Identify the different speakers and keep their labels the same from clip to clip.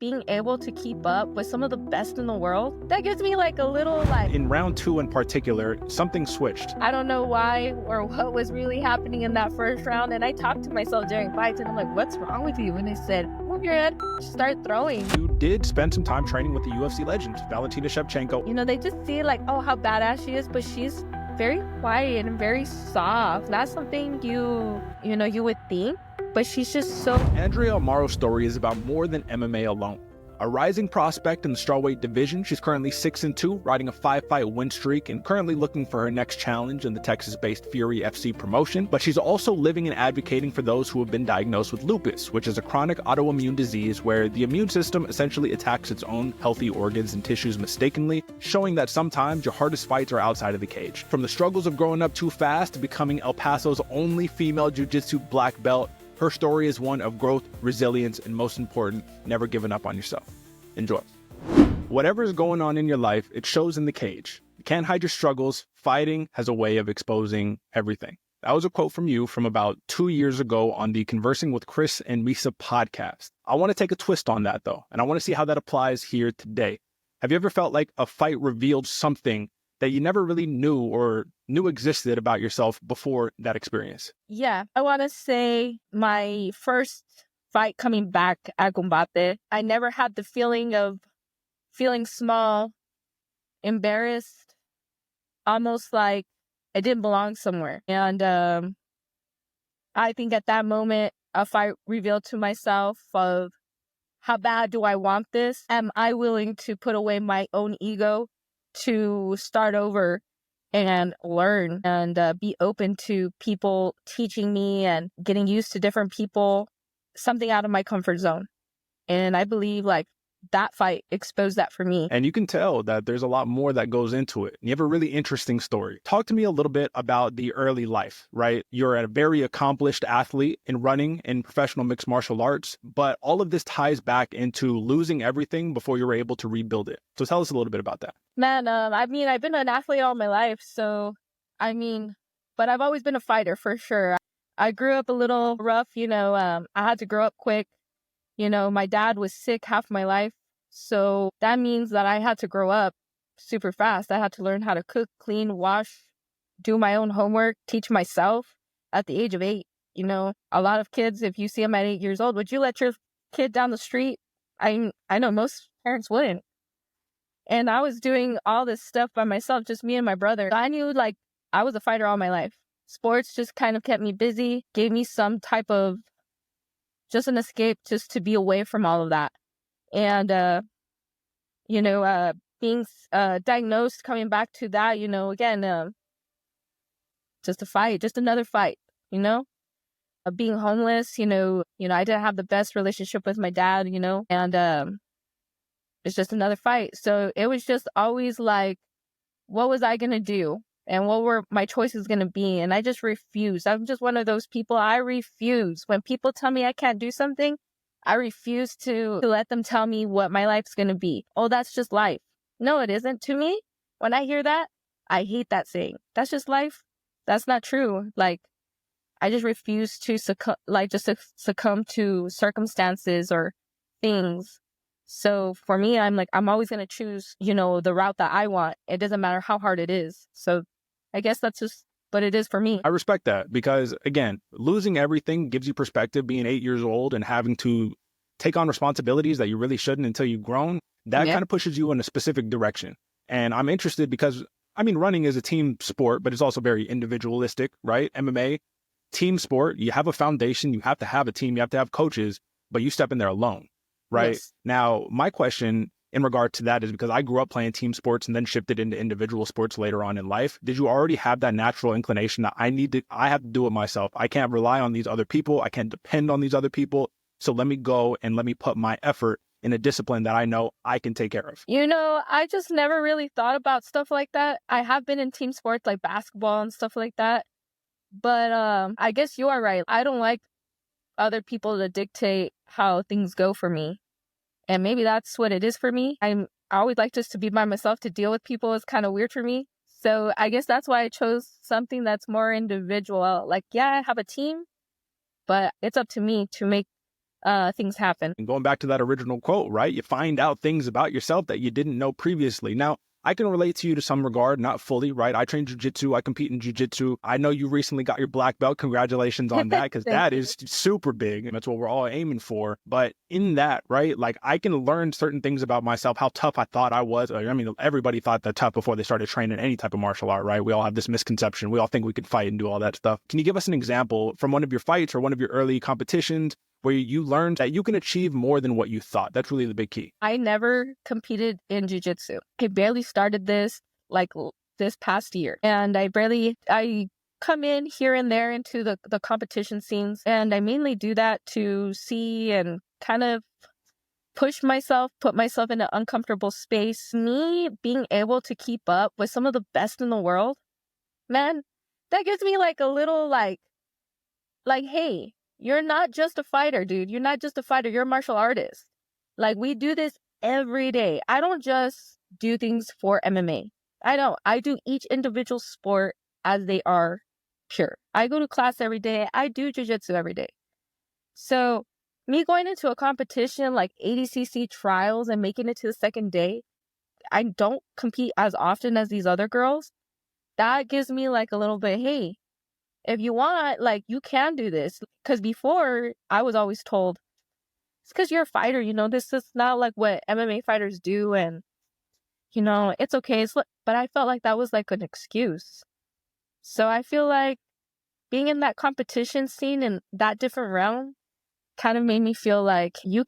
Speaker 1: being able to keep up with some of the best in the world, that gives me like a little like...
Speaker 2: In round 2 in particular, something switched.
Speaker 1: I don't know why or what was really happening in that first round. And I talked to myself during fights and I'm like, what's wrong with you? And they said, move your head, start throwing.
Speaker 2: You did spend some time training with the UFC legend, Valentina Shevchenko.
Speaker 1: You know, they just see like, oh, how badass she is, but she's very quiet and very soft. That's something you would think. But she's just so...
Speaker 2: Andrea Amaro's story is about more than MMA alone. A rising prospect in the strawweight division, she's currently 6-2, riding a 5-fight win streak and currently looking for her next challenge in the Texas-based Fury FC promotion. But she's also living and advocating for those who have been diagnosed with lupus, which is a chronic autoimmune disease where the immune system essentially attacks its own healthy organs and tissues mistakenly, showing that sometimes your hardest fights are outside of the cage. From the struggles of growing up too fast to becoming El Paso's only female jiu-jitsu black belt, her story is one of growth, resilience, and most important, never giving up on yourself. Enjoy. Whatever is going on in your life, it shows in the cage. You can't hide your struggles. Fighting has a way of exposing everything. That was a quote from you from about 2 years ago on the Conversing with Chris and Misa podcast. I want to take a twist on that though, and I want to see how that applies here today. Have you ever felt like a fight revealed something that you never really knew existed about yourself before that experience?
Speaker 1: Yeah, I want to say my first fight coming back at Combate, I never had the feeling of feeling small, embarrassed, almost like I didn't belong somewhere. And I think at that moment, a fight revealed to myself of how bad do I want this? Am I willing to put away my own ego to start over and learn and be open to people teaching me and getting used to different people, something out of my comfort zone. And I believe like that fight exposed that for me.
Speaker 2: And you can tell that there's a lot more that goes into it. You have a really interesting story. Talk to me a little bit about the early life, right? You're a very accomplished athlete in running in professional mixed martial arts, but all of this ties back into losing everything before you were able to rebuild it. So tell us a little bit about that.
Speaker 1: Man, I've been an athlete all my life. So, but I've always been a fighter for sure. I grew up a little rough, I had to grow up quick. My dad was sick half my life. So that means that I had to grow up super fast. I had to learn how to cook, clean, wash, do my own homework, teach myself at the age of 8. A lot of kids, if you see them at 8 years old, would you let your kid down the street? I know most parents wouldn't. And I was doing all this stuff by myself, just me and my brother. I knew like I was a fighter all my life. Sports just kind of kept me busy, gave me some type of just an escape just to be away from all of that. And, being diagnosed, coming back to that, again, just a fight, just another fight, being homeless, I didn't have the best relationship with my dad, and it's just another fight. So it was just always like, what was I going to do? And what were my choices going to be? And I just refused. I'm just one of those people. I refuse. When people tell me I can't do something, I refuse to let them tell me what my life's going to be. Oh, that's just life. No, it isn't. To me, when I hear that, I hate that saying. That's just life. That's not true. Like, I just refuse to succumb to circumstances or things. So for me, I'm always going to choose, the route that I want. It doesn't matter how hard it is. So I guess that's just what it is for me.
Speaker 2: I respect that because, again, losing everything gives you perspective. Being 8 years old and having to take on responsibilities that you really shouldn't until you've grown, that kind of pushes you in a specific direction. And I'm interested because, running is a team sport, but it's also very individualistic, right? MMA, team sport, you have a foundation, you have to have a team, you have to have coaches, but you step in there alone, right?
Speaker 1: Yes.
Speaker 2: Now, my question in regard to that is because I grew up playing team sports and then shifted into individual sports later on in life. Did you already have that natural inclination that I have to do it myself? I can't rely on these other people. I can't depend on these other people. So let me go and let me put my effort in a discipline that I know I can take care of.
Speaker 1: I just never really thought about stuff like that. I have been in team sports like basketball and stuff like that. But I guess you are right. I don't like other people to dictate how things go for me. And maybe that's what it is for me. I always like just to be by myself. To deal with people is kind of weird for me. So I guess that's why I chose something that's more individual. Like, yeah, I have a team, but it's up to me to make things happen.
Speaker 2: And going back to that original quote, right? You find out things about yourself that you didn't know previously. Now, I can relate to you to some regard, not fully, right? I train Jiu-Jitsu. I compete in Jiu-Jitsu. I know you recently got your black belt. Congratulations on that, because that is super big. And that's what we're all aiming for. But in that, right, like I can learn certain things about myself, how tough I thought I was. I mean, everybody thought that tough before they started training any type of martial art, right? We all have this misconception. We all think we could fight and do all that stuff. Can you give us an example from one of your fights or one of your early competitions where you learned that you can achieve more than what you thought? That's really the big key.
Speaker 1: I never competed in jiu-jitsu. I barely started this like this past year. And I come in here and there into the competition scenes. And I mainly do that to see and kind of push myself, put myself in an uncomfortable space. Me being able to keep up with some of the best in the world, man, that gives me like a little like, hey, you're not just a fighter, dude. You're not just a fighter. You're a martial artist. Like, we do this every day. I don't just do things for MMA. I don't. I do each individual sport as they are pure. I go to class every day. I do jiu-jitsu every day. So me going into a competition like ADCC trials and making it to the second day, I don't compete as often as these other girls. That gives me like a little bit, hey, if you want, like, you can do this. Because before, I was always told, it's because you're a fighter, this is not like what MMA fighters do. And, it's okay. But I felt like that was like an excuse. So I feel like being in that competition scene in that different realm kind of made me feel like you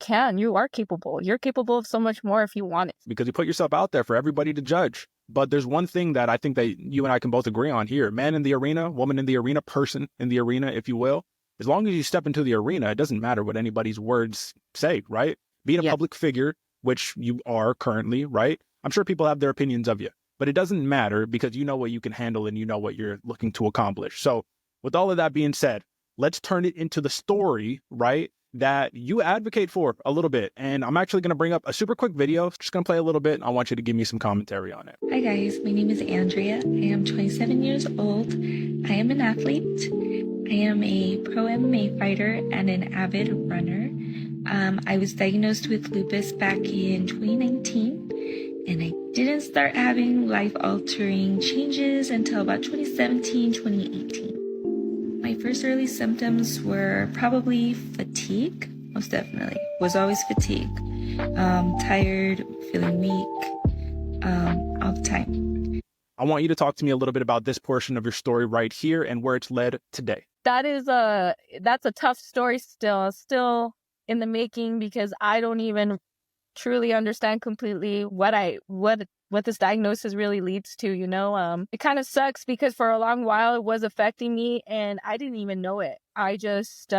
Speaker 1: are capable. You're capable of so much more if you want it.
Speaker 2: Because you put yourself out there for everybody to judge. But there's one thing that I think that you and I can both agree on here. Man in the arena, woman in the arena, person in the arena, if you will. As long as you step into the arena, it doesn't matter what anybody's words say, right? Being a public figure, which you are currently, right? I'm sure people have their opinions of you, but it doesn't matter because you know what you can handle and you know what you're looking to accomplish. So with all of that being said, let's turn it into the story, right, that you advocate for a little bit. And I'm actually going to bring up a super quick video. Just going to play a little bit. I want you to give me some commentary on it.
Speaker 3: Hi guys, my name is Andrea. I am 27 years old. I am an athlete. I am a pro MMA fighter and an avid runner. I was diagnosed with lupus back in 2019, and I didn't start having life-altering changes until about 2017, 2018. My first early symptoms were probably fatigue, most definitely. Was always fatigue. Tired, feeling weak, all the time.
Speaker 2: I want you to talk to me a little bit about this portion of your story right here and where it's led today.
Speaker 1: That's a tough story still in the making, because I don't even truly understand completely what this diagnosis really leads to, It kind of sucks because for a long while it was affecting me and I didn't even know it. I just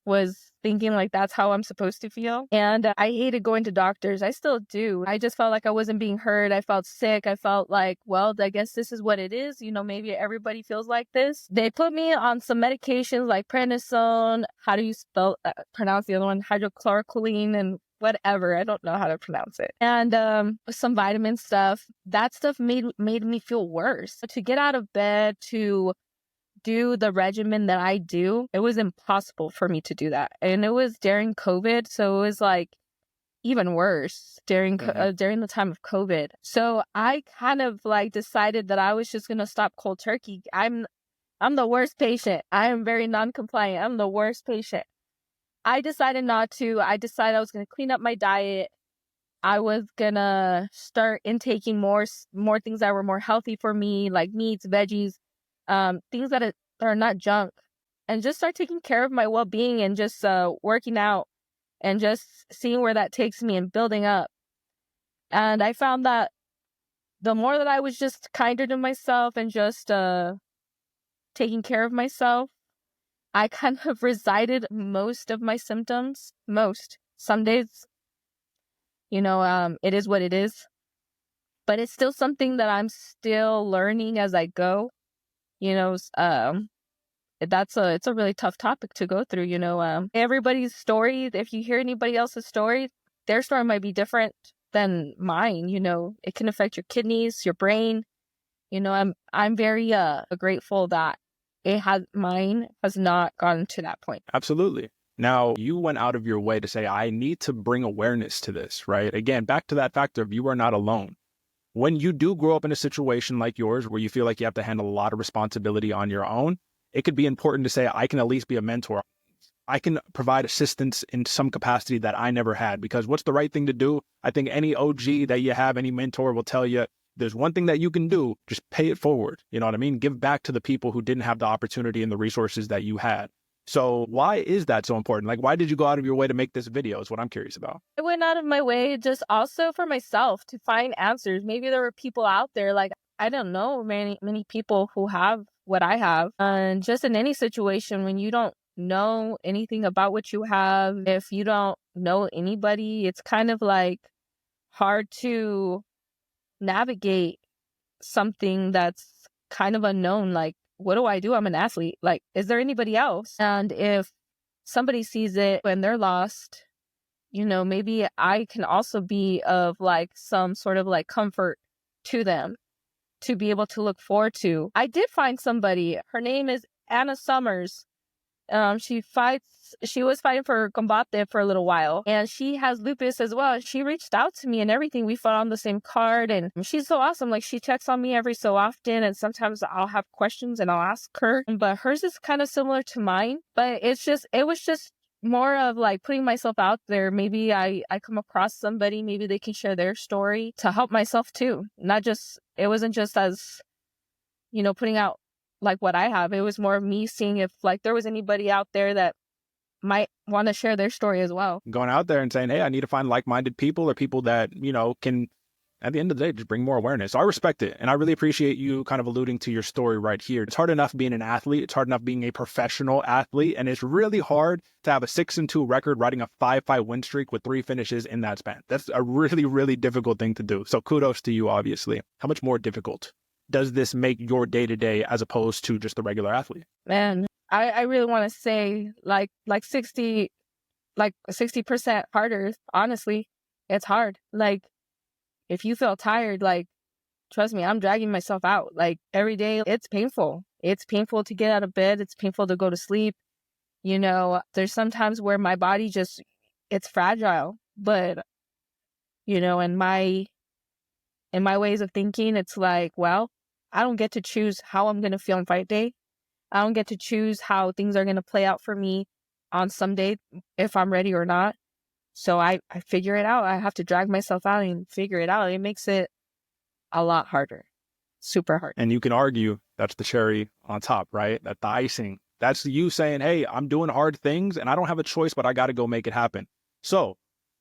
Speaker 1: was thinking like that's how I'm supposed to feel. And I hated going to doctors. I still do. I just felt like I wasn't being heard. I felt sick. I felt like, well, I guess this is what it is. Maybe everybody feels like this. They put me on some medications like prednisone. How do you pronounce the other one? Hydrochloroquine and whatever. I don't know how to pronounce it. And some vitamin stuff. That stuff made me feel worse. To get out of bed, to do the regimen that I do, it was impossible for me to do that. And it was during COVID, so it was like even worse during the time of COVID. So I kind of like decided that I was just gonna stop cold turkey. I'm the worst patient. I am very non-compliant. I'm the worst patient. I decided not to. I decided I was gonna clean up my diet. I was gonna start intaking more things that were more healthy for me, like meats, veggies, things that are not junk, and just start taking care of my well-being and just working out and just seeing where that takes me and building up. And I found that the more that I was just kinder to myself and just taking care of myself, I kind of resided most of my symptoms. Some days, it is what it is. But it's still something that I'm still learning as I go. It's a really tough topic to go through. Everybody's story, if you hear anybody else's story, their story might be different than mine. It can affect your kidneys, your brain. I'm very grateful that mine has not gotten to that point.
Speaker 2: Absolutely. Now, you went out of your way to say, I need to bring awareness to this, right? Again, back to that factor of you are not alone. When you do grow up in a situation like yours, where you feel like you have to handle a lot of responsibility on your own, it could be important to say, I can at least be a mentor. I can provide assistance in some capacity that I never had, because what's the right thing to do? I think any OG that you have, any mentor will tell you, there's one thing that you can do, just pay it forward. You know what I mean? Give back to the people who didn't have the opportunity and the resources that you had. So why is that so important? Like, why did you go out of your way to make this video is what I'm curious about.
Speaker 1: I went out of my way just also for myself to find answers. Maybe there were people out there, like, I don't know, many people who have what I have. And just in any situation, when you don't know anything about what you have, if you don't know anybody, it's kind of like hard to navigate something that's kind of unknown. Like, what do I do? I'm an athlete. Like, is there anybody else? And if somebody sees it when they're lost, you know, maybe I can also be of like some sort of like comfort to them to be able to look forward to. I did find somebody. Her name is Anna Summers. She was fighting for Combate for a little while, and she has lupus as well. She reached out to me and everything. We fought on the same card, and she's so awesome. Like, she checks on me every so often, and sometimes I'll have questions and I'll ask her, but hers is kind of similar to mine. But it was just more of like putting myself out there. Maybe I come across somebody, maybe they can share their story to help myself too. It wasn't just as, you know, putting out like what I have. It was more of me seeing if like there was anybody out there that might want to share their story as well.
Speaker 2: Going out there and saying, hey, I need to find like-minded people, or people that, you know, can, at the end of the day, just bring more awareness. So I respect it. And I really appreciate you kind of alluding to your story right here. It's hard enough being an athlete. It's hard enough being a professional athlete. And it's really hard to have a 6-2 record, riding a 5-fight win streak with 3 finishes in that span. That's a really, really difficult thing to do. So kudos to you, obviously. How much more difficult does this make your day-to-day as opposed to just the regular athlete?
Speaker 1: Man, I really want to say like 60% harder. Honestly, it's hard. Like, if you feel tired, like, trust me, I'm dragging myself out. Like, every day, it's painful. It's painful to get out of bed. It's painful to go to sleep. You know, there's sometimes where my body it's fragile. But, you know, in my ways of thinking, it's like, well, I don't get to choose how I'm going to feel on fight day. I don't get to choose how things are going to play out for me on some day, if I'm ready or not. So I figure it out. I have to drag myself out and figure it out. It makes it a lot harder. Super hard.
Speaker 2: And you can argue that's the cherry on top, right? That the icing. That's you saying, hey, I'm doing hard things and I don't have a choice, but I got to go make it happen. So,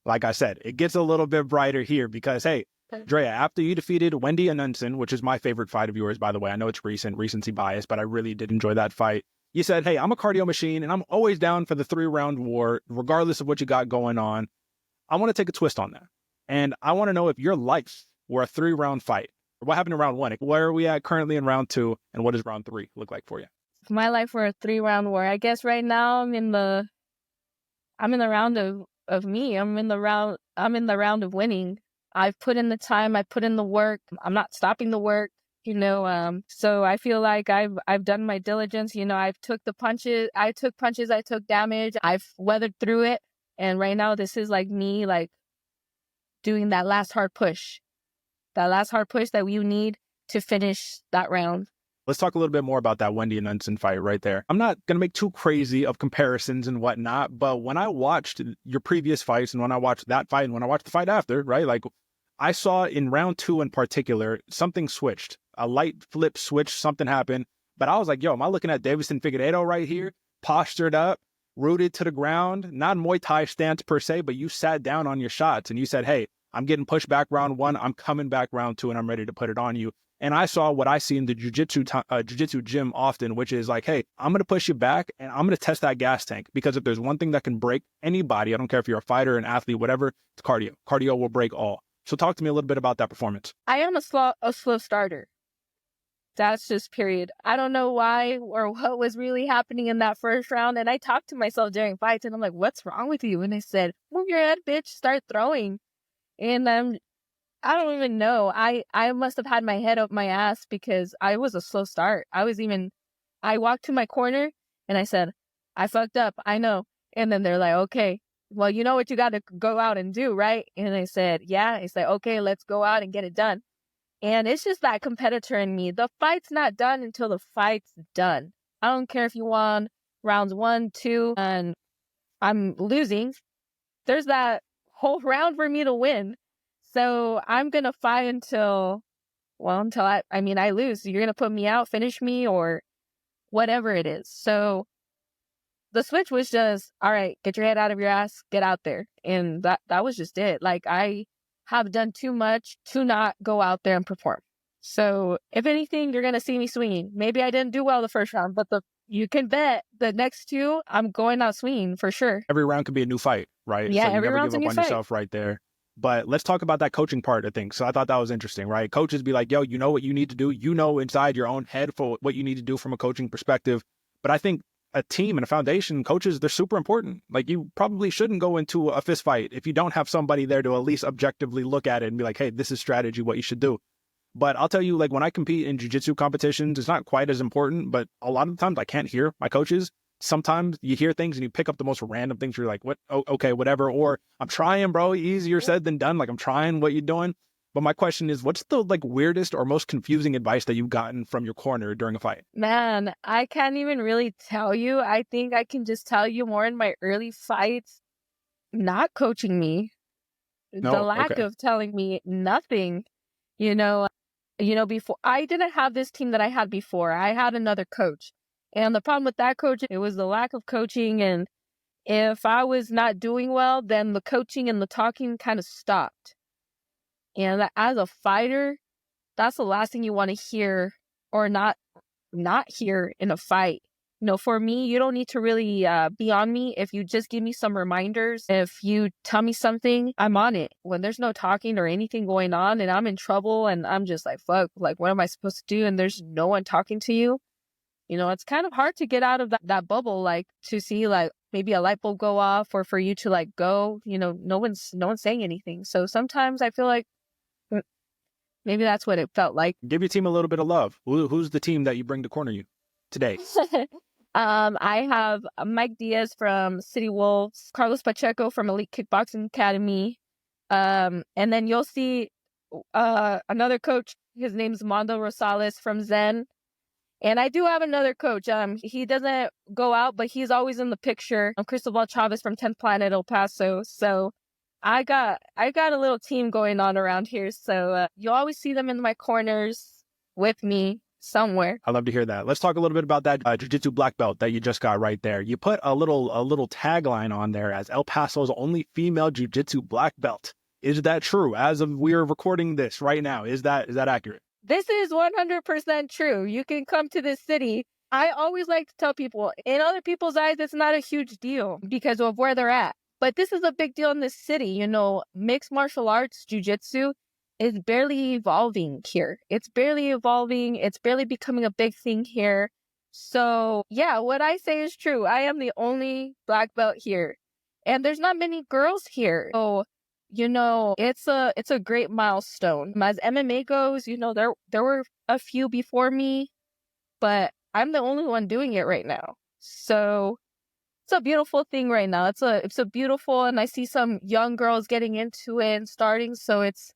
Speaker 2: like I said, it gets a little bit brighter here because, hey, Andrea, after you defeated Wendy Anunson, which is my favorite fight of yours, by the way, I know it's recency bias, but I really did enjoy that fight. You said, hey, I'm a cardio machine and I'm always down for the 3-round war, regardless of what you got going on. I want to take a twist on that. And I want to know if your life were a 3-round fight. What happened in round 1? Where are we at currently in round 2? And what does round 3 look like for you?
Speaker 1: If my life were a 3-round war, I guess right now I'm in the round of me. I'm in the round of winning. I've put in the time, I put in the work. I'm not stopping the work, you know. So I feel like I've done my diligence. You know, I took punches, I took damage, I've weathered through it. And right now this is like me, like, doing that last hard push that you need to finish that round.
Speaker 2: Let's talk a little bit more about that Wendy Anunson fight right there. I'm not going to make too crazy of comparisons and whatnot, but when I watched your previous fights and when I watched that fight and when I watched the fight after, right, like, I saw in round 2 in particular, something switched. A light flip switch, something happened. But I was like, yo, am I looking at Davison Figueiredo right here? Postured up, rooted to the ground, not Muay Thai stance per se, but you sat down on your shots and you said, hey, I'm getting pushed back round 1. I'm coming back round 2 and I'm ready to put it on you. And I saw what I see in the jiu-jitsu gym often, which is like, hey, I'm going to push you back and I'm going to test that gas tank, because if there's one thing that can break anybody, I don't care if you're a fighter, an athlete, whatever, it's cardio. Cardio will break all. So talk to me a little bit about that performance.
Speaker 1: I am a slow starter. That's just period. I don't know why or what was really happening in that first round. And I talked to myself during fights and I'm like, what's wrong with you? And I said, move your head, bitch, start throwing. And I don't even know. I must have had my head up my ass because I was a slow start. I walked to my corner and I said, I fucked up. I know. And then they're like, okay, well, you know what you got to go out and do, right? And I said, yeah. It's like, okay, let's go out and get it done. And it's just that competitor in me. The fight's not done until the fight's done. I don't care if you won rounds 1, 2, and I'm losing. There's that whole round for me to win. So I'm going to fight until I lose. You're going to put me out, finish me, or whatever it is. So the switch was just, all right, get your head out of your ass, get out there. And that was just it. Like, I have done too much to not go out there and perform. So if anything, you're going to see me swinging. Maybe I didn't do well the first round, but you can bet the next 2, I'm going out swinging for sure.
Speaker 2: Every round could be a new fight, right?
Speaker 1: Yeah,
Speaker 2: so you
Speaker 1: every
Speaker 2: never
Speaker 1: round's
Speaker 2: give
Speaker 1: a
Speaker 2: up
Speaker 1: new
Speaker 2: on
Speaker 1: fight.
Speaker 2: yourself right there. But let's talk about that coaching part of things. So I thought that was interesting, right? Coaches be like, yo, you know what you need to do. You know inside your own head for what you need to do from a coaching perspective. But I think a team and a foundation, coaches, they're super important. Like, you probably shouldn't go into a fist fight if you don't have somebody there to at least objectively look at it and be like, hey, this is strategy, what you should do. But I'll tell you, like, when I compete in jiu-jitsu competitions, it's not quite as important, but a lot of the times I can't hear my coaches. Sometimes you hear things and you pick up the most random things. You're like, what? Oh, okay, whatever. Or I'm trying, bro. Easier said than done. Like, I'm trying what you're doing. But my question is, what's the weirdest or most confusing advice that you've gotten from your corner during a fight?
Speaker 1: Man, I can't even really tell you. I think I can just tell you more in my early fights, not coaching me, the lack of telling me nothing, before I didn't have this team that I had before. I had another coach. And the problem with that coach, it was the lack of coaching. And if I was not doing well, then the coaching and the talking kind of stopped. And as a fighter, that's the last thing you want to hear or not hear in a fight. For me, you don't need to really be on me. If you just give me some reminders, if you tell me something, I'm on it. When there's no talking or anything going on and I'm in trouble and I'm just like, fuck, like, what am I supposed to do? And there's no one talking to you. It's kind of hard to get out of that bubble, like, to see, like, maybe a light bulb go off or for you to, like, go, no one's saying anything. So sometimes I feel like maybe that's what it felt like.
Speaker 2: Give your team a little bit of love. Who's the team that you bring to corner you today?
Speaker 1: I have Mike Diaz from City Wolves, Carlos Pacheco from Elite Kickboxing Academy. And then you'll see another coach. His name's Mondo Rosales from Zen. And I do have another coach. He doesn't go out, but he's always in the picture. I'm Cristobal Chavez from 10th Planet El Paso. So I got a little team going on around here. So you'll always see them in my corners with me somewhere.
Speaker 2: I love to hear that. Let's talk a little bit about that jiu-jitsu black belt that you just got right there. You put a little tagline on there as El Paso's only female jiu-jitsu black belt. Is that true? As of we are recording this right now, is that accurate?
Speaker 1: This is 100% true. You can come to this city. I always like to tell people, in other people's eyes, it's not a huge deal because of where they're at. But this is a big deal in this city. Mixed martial arts, jiu-jitsu is barely evolving here. It's barely evolving. It's barely becoming a big thing here. So, yeah, what I say is true. I am the only black belt here. And there's not many girls here. So, it's a great milestone. As MMA goes, there were a few before me, but I'm the only one doing it right now. So it's a beautiful thing right now. It's a beautiful, and I see some young girls getting into it and starting. So it's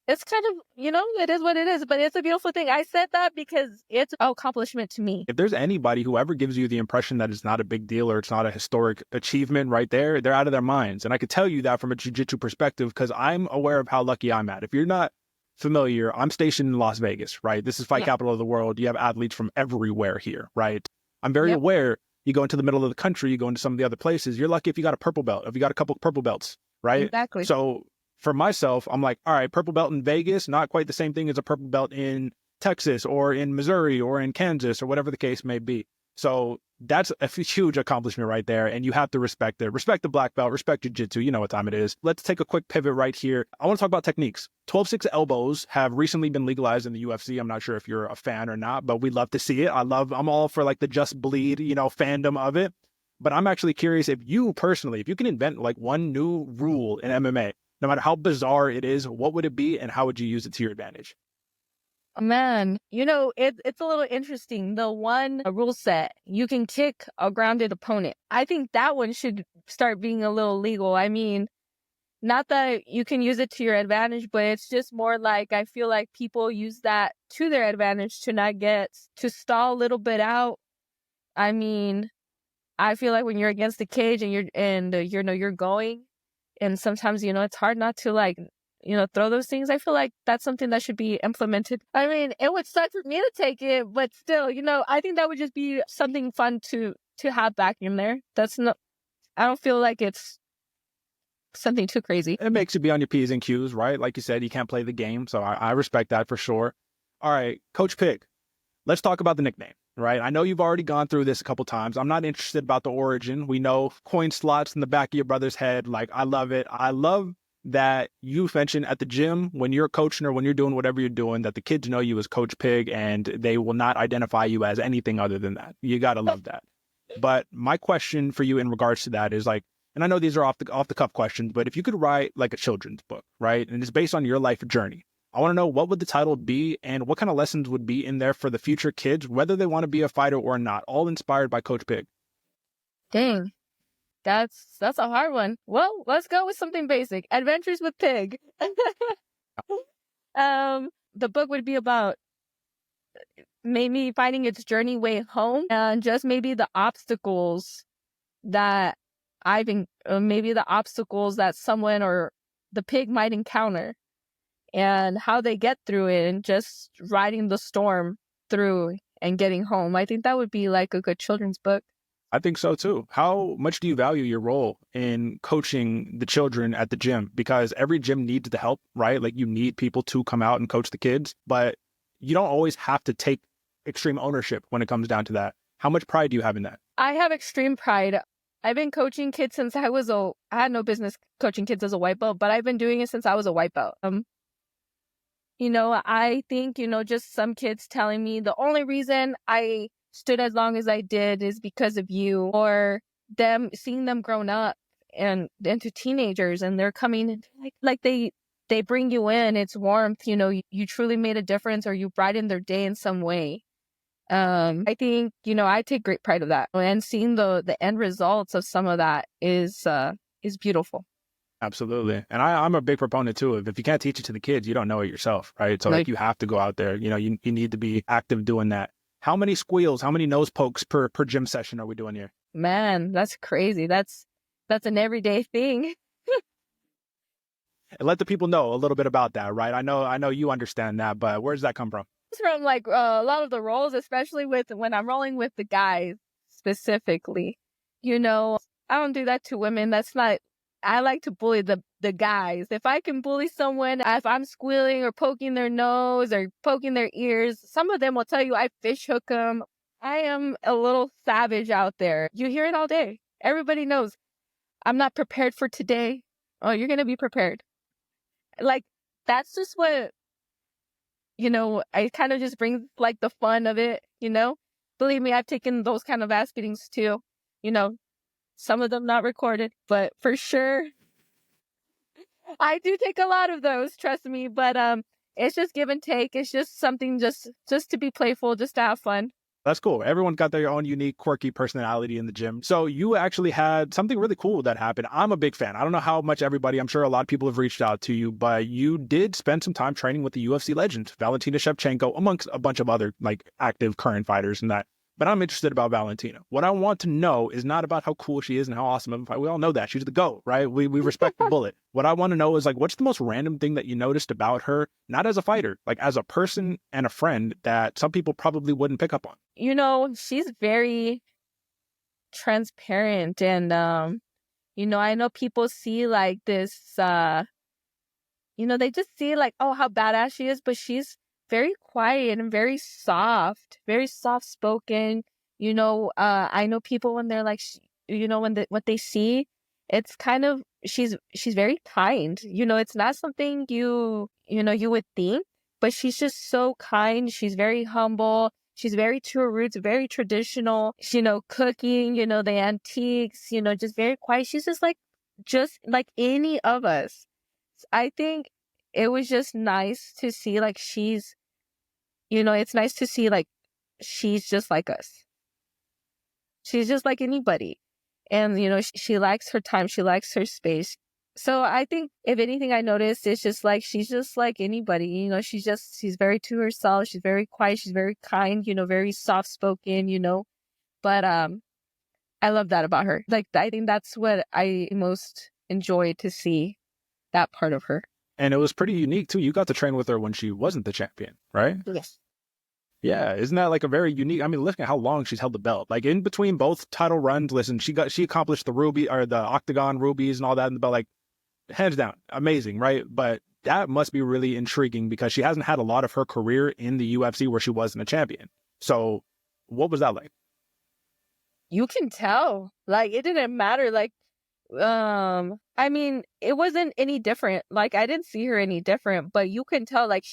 Speaker 1: kind of, it is what it is, but it's a beautiful thing. I said that because it's an accomplishment to me.
Speaker 2: If there's anybody who ever gives you the impression that it's not a big deal or it's not a historic achievement right there, they're out of their minds. And I could tell you that from a jiu-jitsu perspective because I'm aware of how lucky I'm at. If you're not familiar, I'm stationed in Las Vegas, right? This is fight capital of the world. You have athletes from everywhere here, right? I'm very aware. You go into the middle of the country, you go into some of the other places, you're lucky if you got a purple belt, if you got a couple purple belts, right?
Speaker 1: Exactly.
Speaker 2: So for myself, I'm like, all right, purple belt in Vegas, not quite the same thing as a purple belt in Texas or in Missouri or in Kansas or whatever the case may be. So that's a huge accomplishment right there. And you have to respect it. Respect the black belt, respect jiu-jitsu. You know what time it is. Let's take a quick pivot right here. I want to talk about techniques. 12-6 elbows have recently been legalized in the UFC. I'm not sure if you're a fan or not, but we'd love to see it. I'm all for like the just bleed, fandom of it. But I'm actually curious if you personally, if you can invent like one new rule in MMA, no matter how bizarre it is, what would it be and how would you use it to your advantage?
Speaker 1: Man, it's a little interesting. The one rule set, you can kick a grounded opponent. I think that one should start being a little legal. I mean, not that you can use it to your advantage, but it's just more like I feel like people use that to their advantage to stall a little bit out. I mean, I feel like when you're against the cage and you're going, and sometimes it's hard not to throw those things. I feel like that's something that should be implemented. I mean, it would suck for me to take it, but still, I think that would just be something fun to have back in there. I don't feel like it's something too crazy.
Speaker 2: It makes you be on your P's and Q's, right? Like you said, you can't play the game. So I respect that for sure. All right, Coach Pig, let's talk about the nickname, right? I know you've already gone through this a couple times. I'm not interested about the origin. We know coin slots in the back of your brother's head. Like, I love it. I love that you mentioned at the gym when you're coaching or when you're doing whatever you're doing, that the kids know you as Coach Pig and they will not identify you as anything other than that. You got to love that. But my question for you in regards to that is like, and I know these are off the cuff questions, but if you could write like a children's book, right? And it's based on your life journey. I want to know, what would the title be and what kind of lessons would be in there for the future kids, whether they want to be a fighter or not, all inspired by Coach Pig.
Speaker 1: Dang. That's a hard one. Well, let's go with something basic. Adventures with Pig. The book would be about maybe finding its journey way home and just maybe the obstacles that maybe the obstacles that someone or the pig might encounter and how they get through it and just riding the storm through and getting home. I think that would be like a good children's book.
Speaker 2: I think so too. How much do you value your role in coaching the children at the gym? Because every gym needs the help, right? Like, you need people to come out and coach the kids, but you don't always have to take extreme ownership when it comes down to that. How much pride do you have in that?
Speaker 1: I have extreme pride. I've been coaching kids since I had no business coaching kids as a white belt, but I've been doing it since I was a white belt. I think, just some kids telling me the only reason I stood as long as I did is because of you, or seeing them grown up and into teenagers and they're coming and like they bring you in, it's warmth, you truly made a difference or you brightened their day in some way. I think, I take great pride of that, and seeing the end results of some of that is beautiful.
Speaker 2: Absolutely. And I'm a big proponent too of, if you can't teach it to the kids, you don't know it yourself, right? So like, you have to go out there, you need to be active doing that. How many squeals, how many nose pokes per gym session are we doing here?
Speaker 1: Man, that's crazy. That's an everyday thing.
Speaker 2: And let the people know a little bit about that, right? I know you understand that, but where does that come from?
Speaker 1: It's from like a lot of the roles, especially when I'm rolling with the guys specifically. I don't do that to women. That's not. I like to bully the guys. If I can bully someone, if I'm squealing or poking their nose or poking their ears, some of them will tell you I fish hook them. I am a little savage out there. You hear it all day. Everybody knows I'm not prepared for today. Oh, you're going to be prepared. Like, that's just what, I kind of just brings like the fun of it, Believe me, I've taken those kind of ass beatings too, some of them not recorded, but for sure, I do take a lot of those, trust me. But it's just give and take. It's just something just to be playful, just to have fun.
Speaker 2: That's cool. Everyone's got their own unique, quirky personality in the gym. So you actually had something really cool that happened. I'm a big fan. I don't know how much I'm sure a lot of people have reached out to you, but you did spend some time training with the UFC legend, Valentina Shevchenko, amongst a bunch of other like active current fighters and that. But I'm interested about Valentina. What I want to know is not about how cool she is and how awesome of a fight. We all know that. She's the GOAT, right? We respect the bullet. What I want to know is like, what's the most random thing that you noticed about her, not as a fighter, like as a person and a friend, that some people probably wouldn't pick up on?
Speaker 1: She's very transparent. And, I know people see like this, they just see like, oh, how badass she is, but she's very quiet and very soft spoken. I know people when they're like, what they see, it's kind of, she's very kind. It's not something you would think, but she's just so kind. She's very humble. She's very to her roots, very traditional, cooking, the antiques, just very quiet. She's just like any of us. I think it was just nice to see like she's you know, it's nice to see like she's just like us. She's just like anybody. And, you know, she likes her time. She likes her space. So I think if anything I noticed, it's just like, she's just like anybody, you know, she's very to herself. She's very quiet. She's very kind, you know, very soft spoken, you know, but, I love that about her. Like, I think that's what I most enjoyed to see, that part of her.
Speaker 2: And it was pretty unique too. You got to train with her when she wasn't the champion, right?
Speaker 1: Yes.
Speaker 2: Yeah, isn't that like a very unique? I mean, look at how long she's held the belt. Like in between both title runs, listen, she accomplished the ruby or the octagon rubies and all that in the belt. Like hands down, amazing, right? But that must be really intriguing because she hasn't had a lot of her career in the UFC where she wasn't a champion. So, what was that like?
Speaker 1: You can tell, like, it didn't matter. Like, I mean, it wasn't any different. Like, I didn't see her any different, but you can tell, like,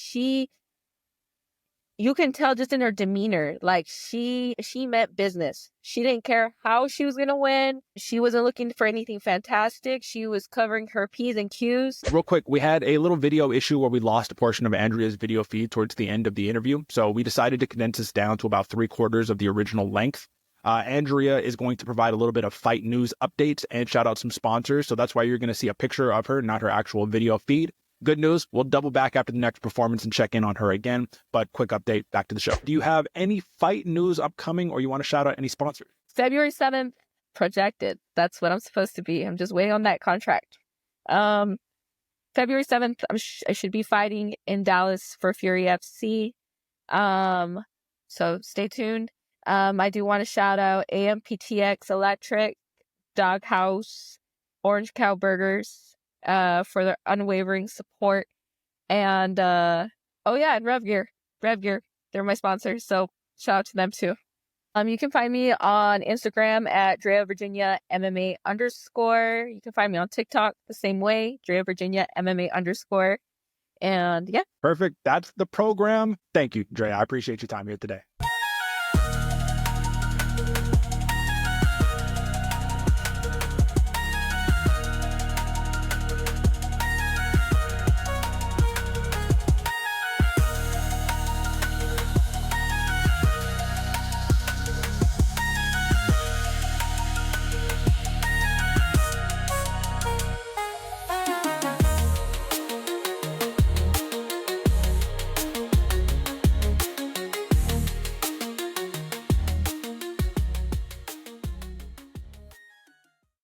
Speaker 1: you can tell just in her demeanor, like she meant business. She didn't care how she was going to win. She wasn't looking for anything fantastic. She was covering her P's and Q's.
Speaker 2: Real quick, we had a little video issue where we lost a portion of Andrea's video feed towards the end of the interview. So we decided to condense this down to about 3/4 of the original length. Andrea is going to provide a little bit of fight news updates and shout out some sponsors. So that's why you're going to see a picture of her, not her actual video feed. Good news, we'll double back after the next performance and check in on her again. But quick update, back to the show. Do you have any fight news upcoming or you want to shout out any sponsors?
Speaker 1: February 7th, projected. That's what I'm supposed to be. I'm just waiting on that contract. February 7th, I should be fighting in Dallas for Fury FC. So stay tuned. I do want to shout out AMPTX Electric, Doghouse, Orange Cow Burgers, for their unwavering support. And, and Rev Gear. They're my sponsors. So shout out to them too. You can find me on Instagram at Andrea Virginia MMA _. You can find me on TikTok the same way, Andrea Virginia MMA _. And yeah.
Speaker 2: Perfect. That's the program. Thank you, Dre. I appreciate your time here today.